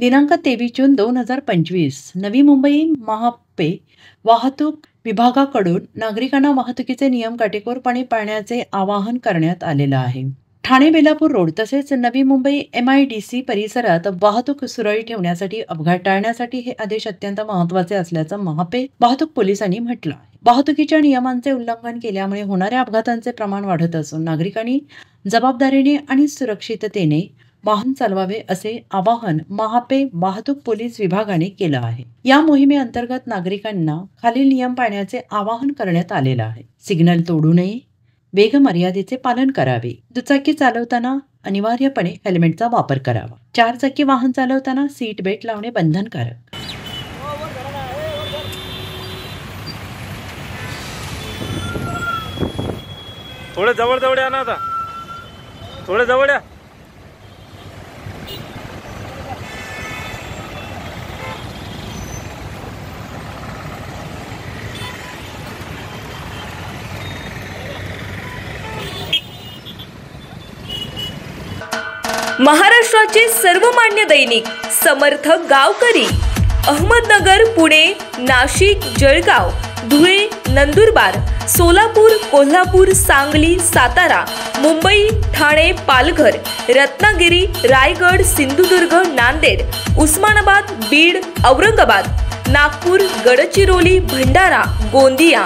दिनांक 23 जून 2025 नवी मुंबई महापे वाहतूक विभागाकडून नागरिकांना वाहतुकीचे नियम काटेकोरपणे पाळण्याचे आवाहन करण्यात आलेलं आहे। ठाणे बेलापूर रोड तसेच नवी मुंबई MIDC परिसरात वाहतूक सुरळीत ठेवण्यासाठी अपघात टाळण्यासाठी हे आदेश अत्यंत महत्त्वाचे असल्याचं महापे वाहतूक पोलिसांनी म्हटलं आहे। वाहतुकीच्या नियमांचे उल्लंघन केल्यामुळे होणाऱ्या अपघातांचे प्रमाण वाढत असून नागरिकांनी जबाबदारीने आणि सुरक्षिततेने वाहन चालवावे असे आवाहन महापे वाहतूक पोलीस विभागाने केलं आहे। या मोहिमेअंतर्गत नागरिकांना खालील नियम पाळण्याचे आवाहन करण्यात आलेलं आहे। सिग्नल तोडू नये, वेग मर्यादेचे पालन करावे, दुचाकी चालवताना अनिवार्यपणे हेल्मेटचा वापर करावा, 4 चाकी वाहन चालवताना सीट बेल्ट लावणे बंधनकारक। थोडे जवळ या ना, आता थोडे जवळ या। महाराष्ट्राचे सर्वमान्य दैनिक समर्थ गावकरी अहमदनगर, पुणे, नाशिक, जळगाव, धुळे, नंदुरबार, सोलापूर, कोल्हापूर, सांगली, सातारा, मुंबई, ठाणे, पालघर, रत्नागिरी, रायगड, सिंधुदुर्ग, नांदेड, उस्मानाबाद, बीड, औरंगाबाद, नागपूर, गडचिरोली, भंडारा, गोंदिया,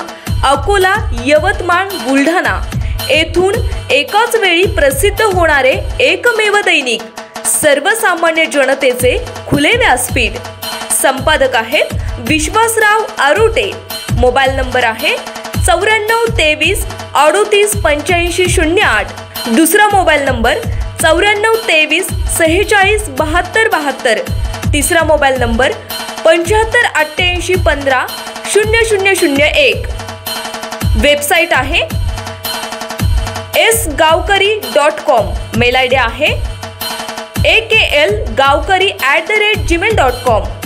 अकोला, यवतमाळ, बुलढाणा येथून एकाच वेळी प्रसिद्ध होणारे एकमेव दैनिक, सर्वसामान्य जनतेचे खुले व्यासपीठ। संपादक आहेत विश्वासराव आरोटे। मोबाईल नंबर आहे 9423 38 85 08। दुसरा मोबाईल नंबर 9423 46 72 72। तिसरा मोबाईल नंबर 75 88 15 0001। वेबसाईट आहे sgavkari.com। मेल आयडी आहे aklgavkari@gmail.com।